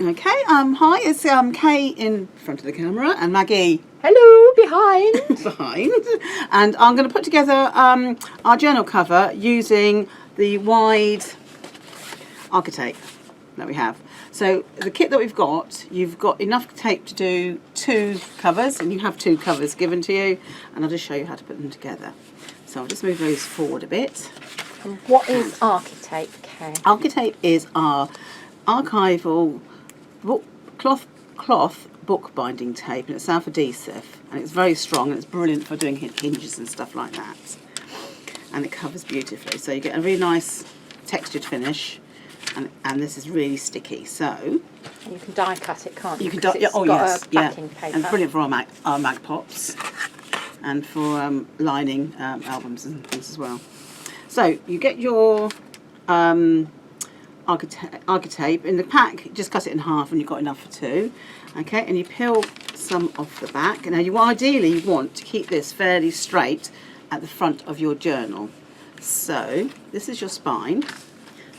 Okay, hi, it's Kay in front of the camera and Maggie hello behind. behind. And I'm going to put together our journal cover using the wide Architape that we have. So the kit that we've got, you've got enough tape to do 2 covers, and you have 2 covers given to you, and I'll just show you how to put them together. So I'll just move those forward a bit. And what is Architape, Kay? Architape is our archival cloth book binding tape, and it's self-adhesive, and it's very strong, and it's brilliant for doing hinges and stuff like that, and it covers beautifully, so you get a really nice textured finish, and this is really sticky. So and you can die cut it, can't you? You can die. It's got a backing paper. And brilliant for our mag pops, and for lining albums and things as well. So you get your Architape in the pack. Just cut it in half, and you've got enough for 2. Okay, and you peel some off the back. Now you ideally want to keep this fairly straight at the front of your journal. So this is your spine.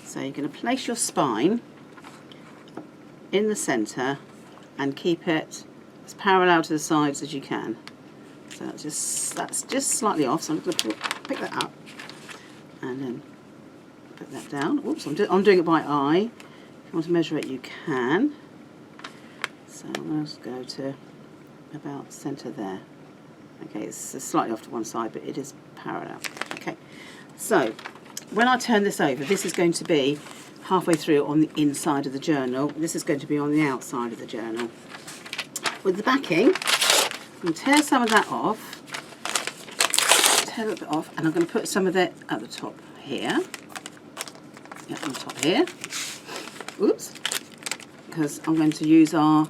So you're going to place your spine in the centre and keep it as parallel to the sides as you can. So that's just slightly off. So I'm going to pick that up and then put that down. Oops, I'm doing it by eye. If you want to measure it, you can. So I'm going to go to about centre there. Okay, it's slightly off to one side, but it is parallel. Okay, so when I turn this over, this is going to be halfway through on the inside of the journal. This is going to be on the outside of the journal. With the backing, I'm going to tear some of that off, tear a little bit off, and I'm going to put some of it at the top here. Yeah, on the top here. Oops. Because I'm going to use our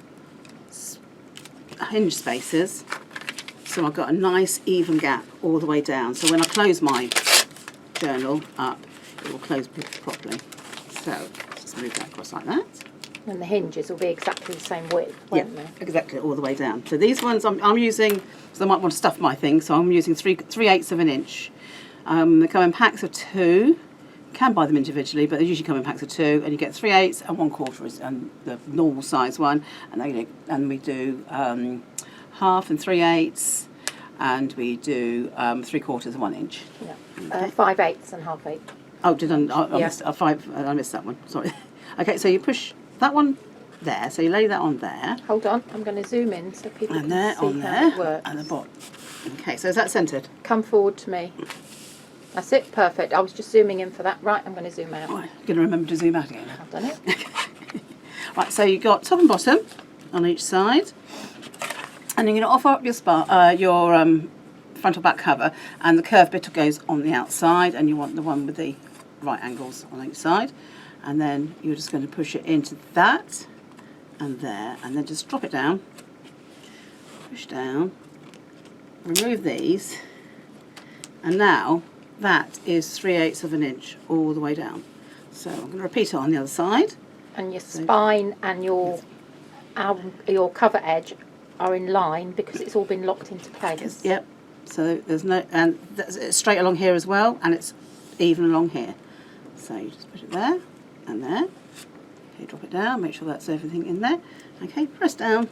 hinge spacers, so I've got a nice even gap all the way down. So when I close my journal up, it will close properly. So just move that across like that. And the hinges will be exactly the same width, won't they? Exactly, all the way down. So these ones I'm using, so I might want to stuff my thing, so I'm using 3/8 of an inch. They come in packs of 2. You can buy them individually, but they usually come in packs of 2, and you get 3/8 and 1/4 is the normal size one, and we do 1/2 and 3/8, and we do 3/4 and 1 inch. Yeah. Okay. 5/8 and 1/2. Oh, I missed that one. Sorry. Okay, so you push that one there. So you lay that on there. Hold on, I'm going to zoom in so people And can there, see on how there, it works. and the bottom. Okay, so is that centred? Come forward to me. That's it, perfect. I was just zooming in for that. Right, I'm going to zoom out. Right, going to remember to zoom out again. I've done it. Right, so you've got top and bottom on each side, and you're going to offer up your front or back cover, and the curved bit goes on the outside, and you want the one with the right angles on each side, and then you're just going to push it into that and there, and then just drop it down, push down, remove these, and now that is 3/8 of an inch all the way down. So I'm going to repeat it on the other side. And your spine and your cover edge are in line because it's all been locked into place. Yep. So there's no, and it's straight along here as well, and it's even along here. So you just put it there and there. Okay, drop it down, make sure that's everything in there. Okay, press down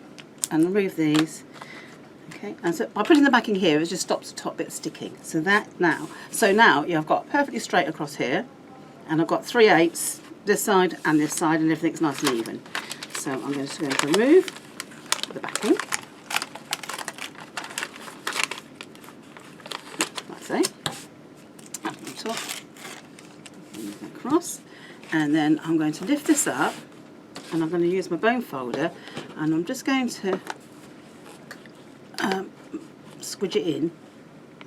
and remove these. Okay, and so by putting the backing here, it just stops the top bit sticking. So now I've got perfectly straight across here, and I've got 3/8 this side, and everything's nice and even. So I'm just going to remove the backing. Like so. Up the top, move that across, and then I'm going to lift this up, and I'm going to use my bone folder, and I'm just going to squidge it in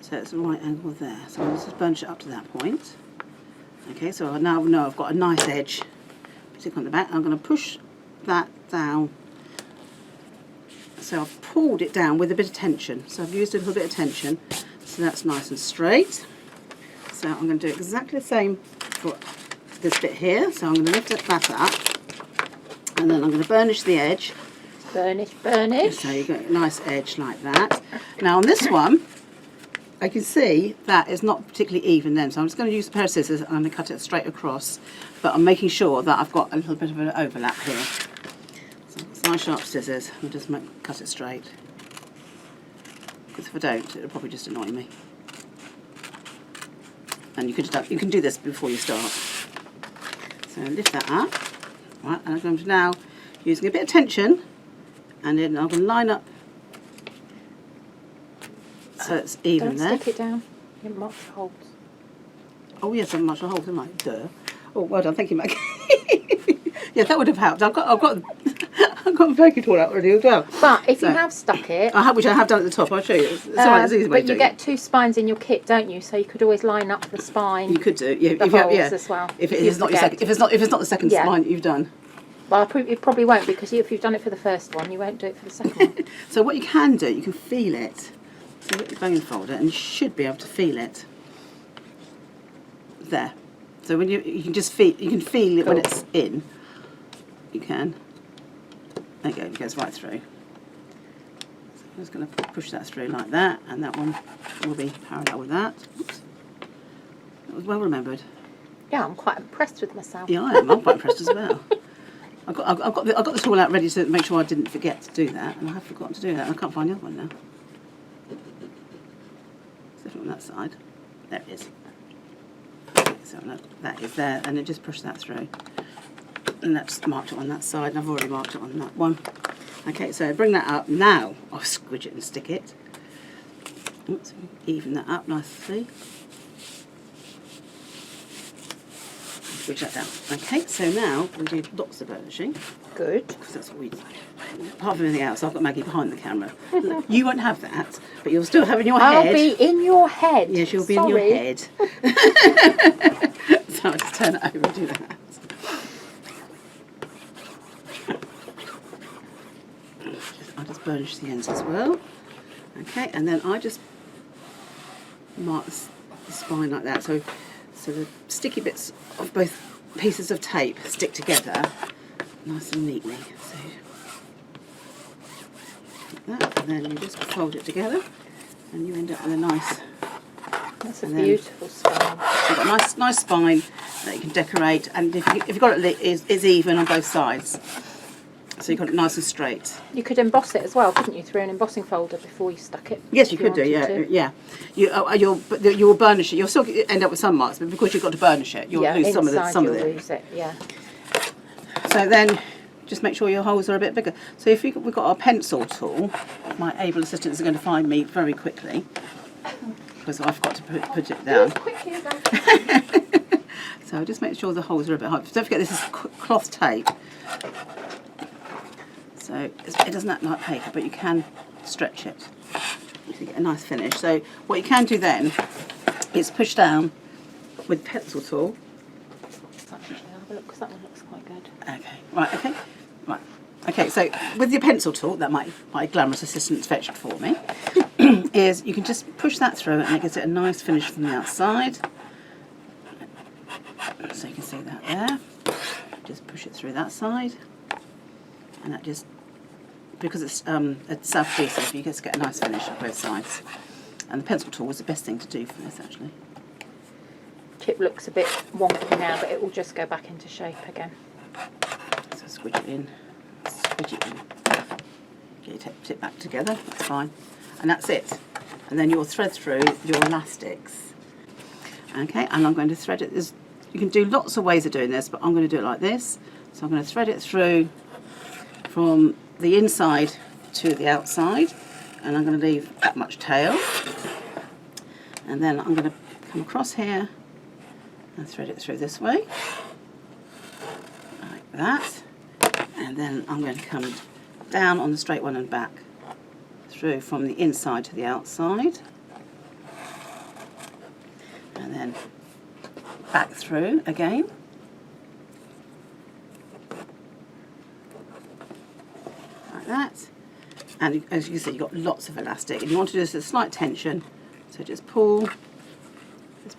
so it's the right angle there. So I'll just bunch it up to that point. Okay, so I now know I've got a nice edge, particularly on the back. I'm going to push that down. So I've pulled it down with a bit of tension. So I've used a little bit of tension, so that's nice and straight. So I'm going to do exactly the same for this bit here. So I'm going to lift that up, and then I'm going to burnish the edge. Burnish, burnish. So you get a nice edge like that. Now on this one, I can see that it's not particularly even then, so I'm just going to use a pair of scissors and I'm going to cut it straight across, but I'm making sure that I've got a little bit of an overlap here. nice sharp scissors and just cut it straight. Because if I don't, it'll probably just annoy me. And you can do this before you start. So lift that up, right? And I'm going to now using a bit of tension, and then I'm going to line up so it's even there. Don't stick it down. You mark the holes. Oh yes, I'm much a hole, am I? Duh. Oh, well done, thank you, Maggie. Yeah, that would have helped. I've got I've got a baking tool out already as well. But if you have stuck it, which I have done at the top, I'll show you. It's all right, it's easy way but to you do it. get 2 spines in your kit, don't you? So you could always line up the spine. You could do, yeah. The holes as well. If it is not your second, if it's not the second spine that you've done. Well, it probably won't, because if you've done it for the first one, you won't do it for the second one. So what you can do, you can feel it. So get your bone folder, and you should be able to feel it. There. So when you can just feel, you can feel it when it's in. You can. There you go. It goes right through. So I'm just going to push that through like that, and that one will be parallel with that. Oops. That was well remembered. Yeah, I'm quite impressed with myself. Yeah, I am. I'm quite impressed as well. I've got the tool out ready to make sure I didn't forget to do that, and I have forgotten to do that. And I can't find the other one now. It's definitely on that side. There it is. So that is there, and then just push that through. And that's marked it on that side, and I've already marked it on that one. Okay, so bring that up. Now I'll squidge it and stick it. Oops, even that up nicely. Squidge that down. Okay, so now we'll do lots of burnishing. Good. Because that's what we do. Apart from anything else, I've got Maggie behind the camera. Look, you won't have that, but you'll still have in your head. I'll be in your head. Yes, you'll be in your head. So I'll just turn it over and do that. I'll just burnish the ends as well. Okay, and then I just mark the spine like that. So the sticky bits of both pieces of tape stick together nice and neatly. So like that, and then you just fold it together, and you end up with a nice. That's a beautiful spine. You've got a nice spine that you can decorate, and if you've got it, it's even on both sides. So you've got it nice and straight. You could emboss it as well, couldn't you, through an embossing folder before you stuck it? Yes, you could do. Yeah. You will burnish it. You'll still end up with some marks, but because you've got to burnish it, you'll lose some of it. Lose it. Yeah. So then, just make sure your holes are a bit bigger. So if we've got our pencil tool, my able assistants are going to find me very quickly because I forgot to put it down. So just make sure the holes are a bit high. Don't forget this is cloth tape. So it doesn't act like paper, but you can stretch it to get a nice finish. So what you can do then is push down with the pencil tool. Have a look, because that one looks quite good. Okay, right. Okay, so with your pencil tool, that my glamorous assistant fetched for me, is you can just push that through and it gives it a nice finish from the outside. So you can see that there. Just push it through that side, and that just, because it's self-adhesive, you just get a nice finish on both sides. And the pencil tool was the best thing to do for this, actually. Tip looks a bit wonky now, but it will just go back into shape again. So squidge it in, get your tip back together, that's fine. And that's it. And then you'll thread through your elastics. Okay, and I'm going to thread it. You can do lots of ways of doing this, but I'm going to do it like this. So I'm going to thread it through from the inside to the outside, and I'm going to leave that much tail. And then I'm going to come across here and thread it through this way, like that. And then I'm going to come down on the straight one and back through from the inside to the outside, and then back through again. Like that. And as you can see, you've got lots of elastic. And you want to do this with a slight tension. So just pull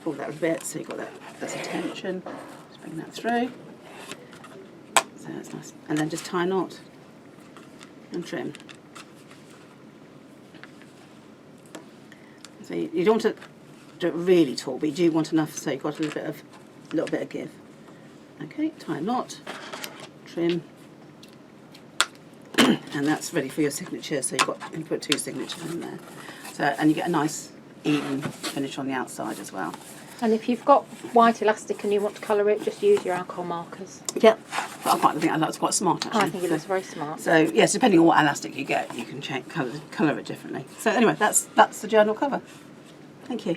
that a bit so you've got that's a tension. Just bring that through. So that's nice. And then just tie a knot and trim. So you don't want to do it really tall, but you do want enough so you've got a little bit of give. Okay, tie a knot, trim. and that's ready for your signature. So you can put 2 signatures in there. So, and you get a nice even finish on the outside as well. And if you've got white elastic and you want to colour it, just use your alcohol markers. Yep. But I think that's quite smart actually. I think it looks very smart. So yes, depending on what elastic you get, you can change colour it differently. So anyway, that's the journal cover. Thank you.